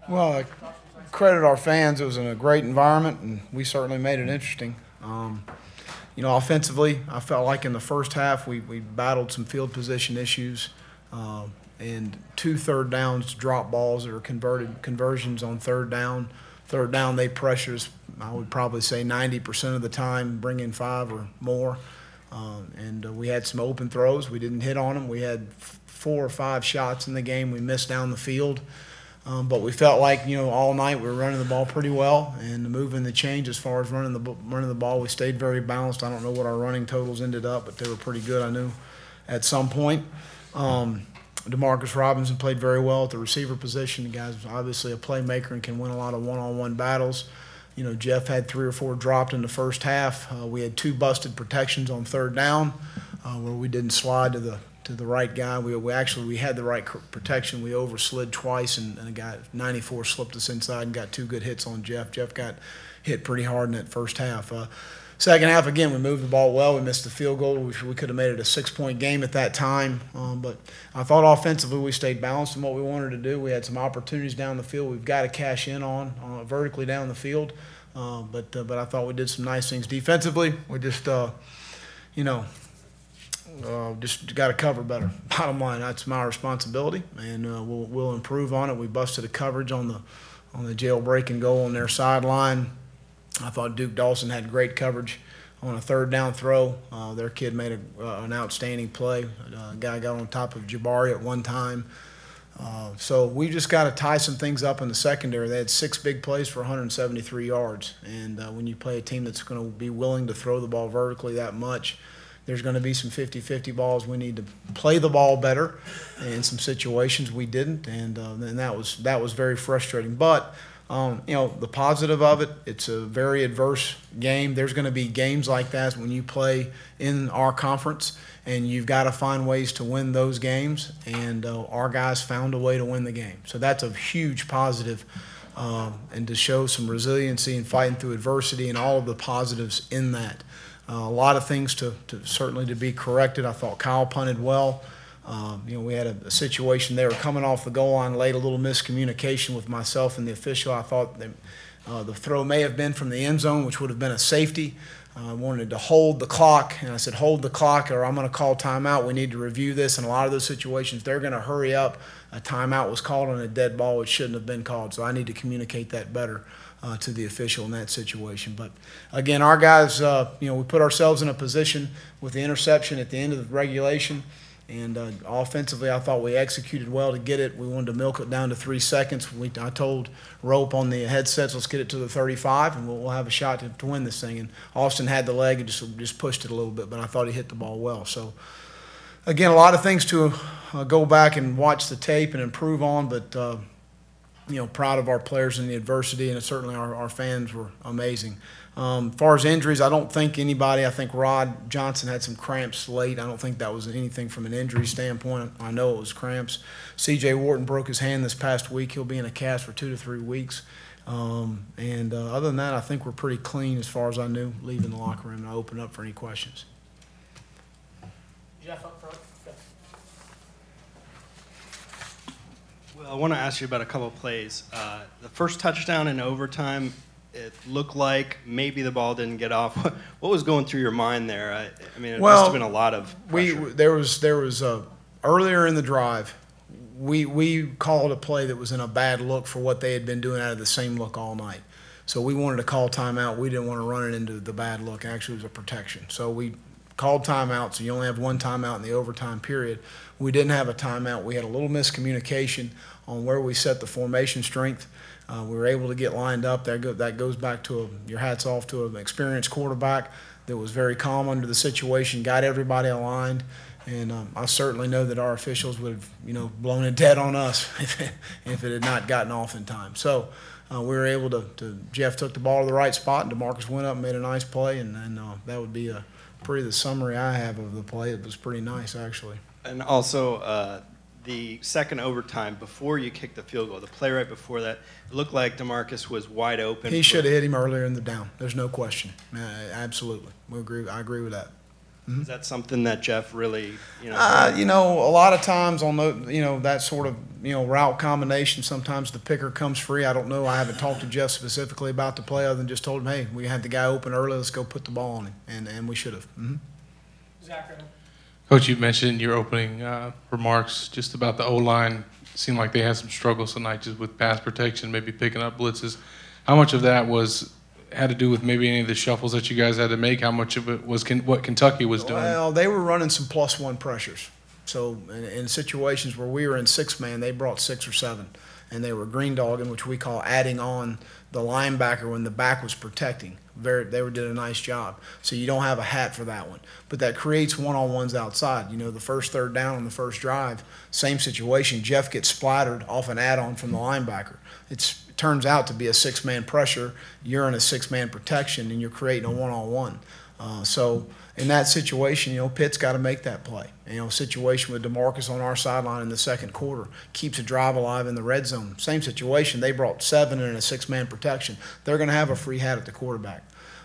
Well, I credit our fans. It was in a great environment, and we certainly made it interesting. Offensively, I felt like in the first half we battled some field position issues and 2 third downs, drop balls that are conversions on third down. Third down, they pressured us, I would probably say 90% of the time, bring in 5 or more. We had some open throws. We didn't hit on them. We had 4 or 5 shots in the game. We missed down the field. But we felt like, all night we were running the ball pretty well and moving the change as far as running the ball. We stayed very balanced. I don't know what our running totals ended up, but they were pretty good, I knew, at some point. DeMarcus Robinson played very well at the receiver position. The guy's obviously a playmaker and can win a lot of one-on-one battles. Jeff had 3 or 4 dropped in the first half. We had 2 busted protections on third down where we didn't slide to the right guy. We had the right protection. We overslid twice, and a guy 94 slipped us inside and got 2 good hits on Jeff. Jeff got hit pretty hard in that first half. Second half, again, we moved the ball well. We missed the field goal. We could have made it a 6-point game at that time. But I thought offensively we stayed balanced in what we wanted to do. We had some opportunities down the field we've got to cash in on vertically down the field. But I thought we did some nice things defensively. We just, just got to cover better. Bottom line, that's my responsibility, and we'll improve on it. We busted a coverage on the jailbreaking goal on their sideline. I thought Duke Dawson had great coverage on a third down throw. Their kid made an outstanding play. A guy got on top of Jabari at one time. So we just got to tie some things up in the secondary. They had 6 big plays for 173 yards. And when you play a team that's going to be willing to throw the ball vertically that much, there's going to be some 50-50 balls. We need to play the ball better. In some situations we didn't, and that was very frustrating. But the positive of it, it's a very adverse game. There's going to be games like that when you play in our conference, and you've got to find ways to win those games, and our guys found a way to win the game. So that's a huge positive, and to show some resiliency and fighting through adversity and all of the positives in that. A lot of things to certainly to be corrected. I thought Kyle punted well. We had a situation there coming off the goal line late, a little miscommunication with myself and the official. I thought the throw may have been from the end zone, which would have been a safety. I wanted to hold the clock, and I said, hold the clock or I'm going to call timeout. We need to review this. In a lot of those situations, they're going to hurry up. A timeout was called on a dead ball, which shouldn't have been called. So I need to communicate that better to the official in that situation. But, again, our guys, we put ourselves in a position with the interception at the end of the regulation. And offensively, I thought we executed well to get it. We wanted to milk it down to 3 seconds. I told Rope on the headsets, let's get it to the 35, and we'll have a shot to win this thing. And Austin had the leg and just pushed it a little bit, but I thought he hit the ball well. So, again, a lot of things to go back and watch the tape and improve on, but, proud of our players in the adversity, and certainly our fans were amazing. As far as injuries, I don't think anybody. I think Rod Johnson had some cramps late. I don't think that was anything from an injury standpoint. I know it was cramps. C.J. Wharton broke his hand this past week. He'll be in a cast for 2 to 3 weeks. Other than that, I think we're pretty clean as far as I knew leaving the locker room. And I open up for any questions. Jeff up front. Well, I want to ask you about a couple of plays. The first touchdown in overtime, it looked like maybe the ball didn't get off. What was going through your mind there? I mean, it must have been a lot of pressure. There was earlier in the drive, we called a play that was in a bad look for what they had been doing out of the same look all night. So we wanted to call timeout. We didn't want to run it into the bad look. Actually, it was a protection. So we called timeout, so you only have one timeout in the overtime period. We didn't have a timeout. We had a little miscommunication on where we set the formation strength. We were able to get lined up. That goes back to your hats off to an experienced quarterback that was very calm under the situation, got everybody aligned. And I certainly know that our officials would have, blown it dead on us if it had not gotten off in time. So we were able to Jeff took the ball to the right spot, and DeMarcus went up and made a nice play, and that would be the summary I have of the play. It was pretty nice, actually. And also the second overtime, before you kicked the field goal, the play right before that, it looked like DeMarcus was wide open. He should have hit him earlier in the down. There's no question. Absolutely. I agree with that. Mm-hmm. Is that something that Jeff really, a lot of times on that sort of, route combination, sometimes the picker comes free. I don't know. I haven't talked to Jeff specifically about the play other than just told him, hey, we had the guy open early. Let's go put the ball on him. And we should have. Mm-hmm. Zach. Coach, you mentioned in your opening remarks just about the O-line. It seemed like they had some struggles tonight just with pass protection, maybe picking up blitzes. How much of that had to do with maybe any of the shuffles that you guys had to make? How much of it was what Kentucky was doing? Well, they were running some +1 pressures. So in situations where we were in 6-man, they brought 6 or 7. And they were green dogging, which we call adding on the linebacker when the back was protecting. They did a nice job. So you don't have a hat for that one. But that creates one-on-ones outside. The first third down on the first drive, same situation. Jeff gets splattered off an add-on from the linebacker. It turns out to be a 6-man pressure. You're in a 6-man protection, and you're creating a one-on-one. So in that situation, Pitt's got to make that play. Situation with DeMarcus on our sideline in the second quarter keeps a drive alive in the red zone. Same situation. They brought 7 in a 6-man protection. They're going to have a free hat at the quarterback.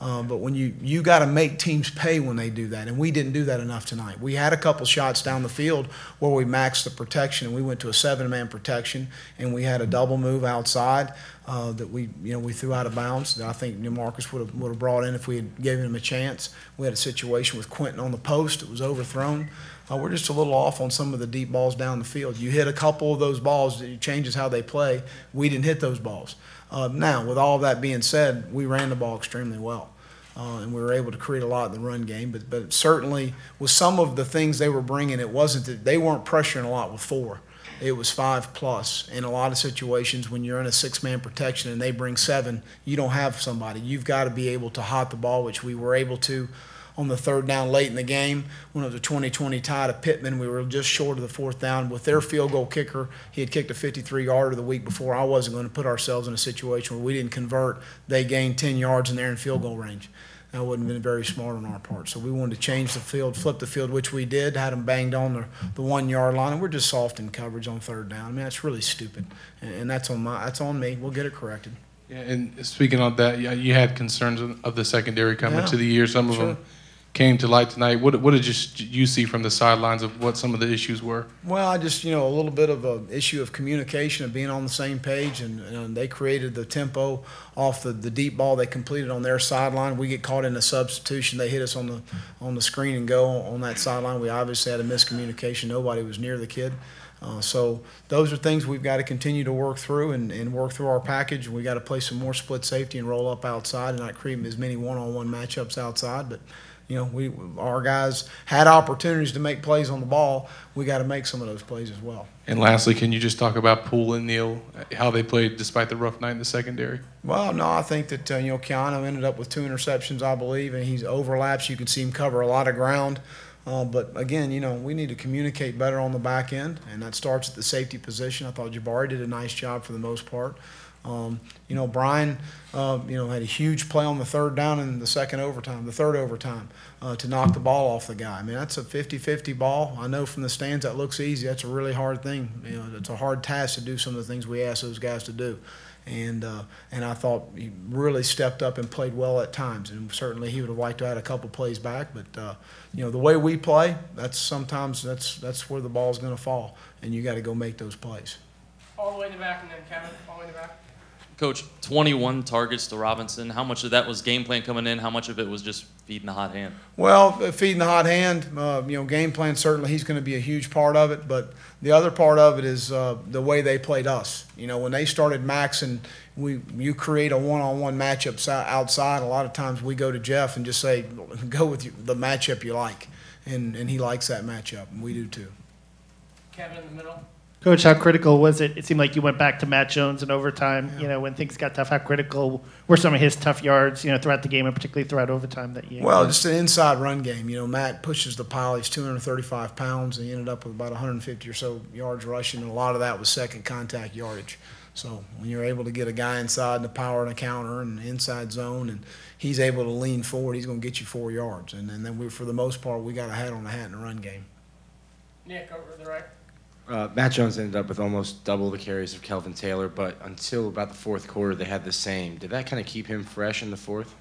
But when you got to make teams pay when they do that, and we didn't do that enough tonight. We had a couple shots down the field where we maxed the protection, and we went to a 7-man protection, and we had a double move outside that we threw out of bounds that I think DeMarcus would have brought in if we had given him a chance. We had a situation with Quentin on the post that was overthrown. We're just a little off on some of the deep balls down the field. You hit a couple of those balls, it changes how they play. We didn't hit those balls. Now, with all that being said, we ran the ball extremely well. And we were able to create a lot in the run game. But certainly with some of the things they were bringing, it wasn't that they weren't pressuring a lot with 4. It was 5+. In a lot of situations, when you're in a 6-man protection and they bring 7, you don't have somebody. You've got to be able to hot the ball, which we were able to on the third down late in the game. When it was a 20-20 tie to Pittman, we were just short of the fourth down. With their field goal kicker, he had kicked a 53-yarder the week before. I wasn't going to put ourselves in a situation where we didn't convert. They gained 10 yards and they're in field goal range. That wouldn't have been very smart on our part. So we wanted to change the field, flip the field, which we did, had them banged on the 1-yard line, and we're just soft in coverage on third down. I mean, that's really stupid, and that's on me. We'll get it corrected. Yeah, and speaking of that, you had concerns of the secondary coming to the year. Some of them came to light tonight. What did you see from the sidelines of what some of the issues were? Well, I just, a little bit of an issue of communication, of being on the same page, and they created the tempo off the deep ball they completed on their sideline. We get caught in a substitution. They hit us on the screen and go on that sideline. We obviously had a miscommunication. Nobody was near the kid. So those are things we've got to continue to work through and work through our package. We got to play some more split safety and roll up outside and not create as many one-on-one matchups outside. But our guys had opportunities to make plays on the ball. We got to make some of those plays as well. And lastly, can you just talk about Poole and Neal, how they played despite the rough night in the secondary? Well, no, I think that Keanu ended up with 2 interceptions, I believe, and he's overlaps. You can see him cover a lot of ground. But again, we need to communicate better on the back end, and that starts at the safety position. I thought Jabari did a nice job for the most part. Brian, had a huge play on the third down in the third overtime, to knock the ball off the guy. I mean, that's a 50-50 ball. I know from the stands that looks easy. That's a really hard thing. It's a hard task to do some of the things we ask those guys to do. And I thought he really stepped up and played well at times. And certainly he would have liked to have had a couple plays back. But the way we play, that's where the ball's going to fall, and you got to go make those plays. All the way in the back, and then Kevin, all the way in the back. Coach, 21 targets to Robinson. How much of that was game plan coming in? How much of it was just feeding the hot hand? Well, feeding the hot hand, game plan, certainly he's going to be a huge part of it. But the other part of it is the way they played us. When they started maxing, you create a one-on-one matchup outside. A lot of times we go to Jeff and just say, go with the matchup you like. And he likes that matchup, and we do too. Kevin in the middle. Coach, how critical was it? It seemed like you went back to Matt Jones in overtime, when things got tough. How critical were some of his tough yards, throughout the game and particularly throughout overtime that year? Well, just an inside run game. Matt pushes the pile. He's 235 pounds, and he ended up with about 150 or so yards rushing, and a lot of that was second contact yardage. So when you're able to get a guy inside the power and a counter and the inside zone, and he's able to lean forward, he's going to get you 4 yards. And then for the most part, we got a hat on the hat in the run game. Nick, over to the right. Matt Jones ended up with almost double the carries of Kelvin Taylor, but until about the fourth quarter, they had the same. Did that kind of keep him fresh in the fourth?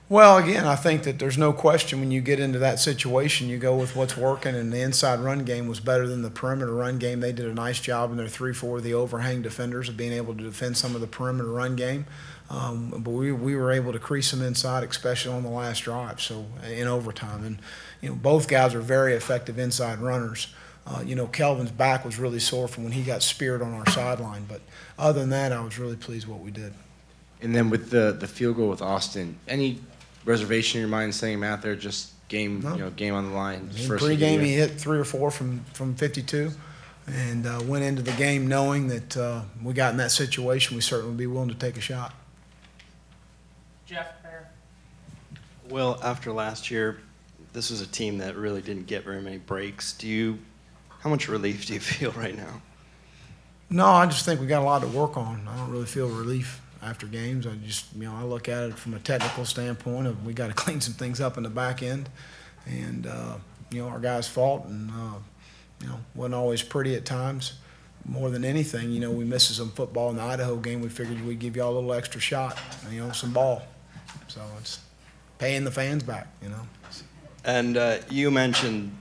Well, again, I think that there's no question when you get into that situation, you go with what's working, and the inside run game was better than the perimeter run game. They did a nice job in their 3-4, the overhang defenders, of being able to defend some of the perimeter run game. But we were able to crease them inside, especially on the last drive, so in overtime. And both guys are very effective inside runners. Kelvin's back was really sore from when he got speared on our sideline. But other than that, I was really pleased with what we did. And then with the field goal with Austin, any reservation in your mind sending him out there, just game, No. Game on the line? In First of the pregame, year? he hit 3 or 4 from 52, and went into the game knowing that we got in that situation, we certainly would be willing to take a shot. Jeff, right here. Will, after last year, this was a team that really didn't get very many breaks. How much relief do you feel right now? No, I just think we got a lot to work on. I don't really feel relief after games. I just, I look at it from a technical standpoint of we got to clean some things up in the back end, and our guys fought, and wasn't always pretty at times. More than anything, we missed some football in the Idaho game. We figured we'd give y'all a little extra shot, some ball. So it's paying the fans back, And you mentioned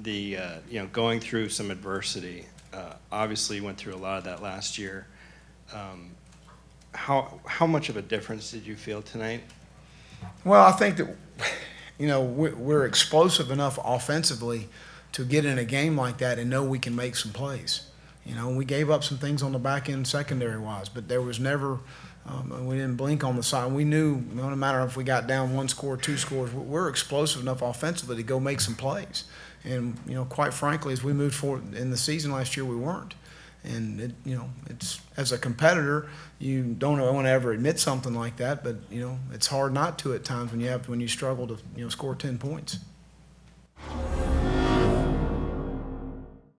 the going through some adversity. Obviously, you went through a lot of that last year. How much of a difference did you feel tonight? Well, I think that we're explosive enough offensively to get in a game like that and know we can make some plays. We gave up some things on the back end secondary-wise, but there was never we didn't blink on the side. We knew no matter if we got down 1 score, 2 scores, we're explosive enough offensively to go make some plays. And quite frankly, as we moved forward in the season last year, we weren't. And it's as a competitor, you don't want to ever admit something like that, but it's hard not to at times when you struggle to score 10 points.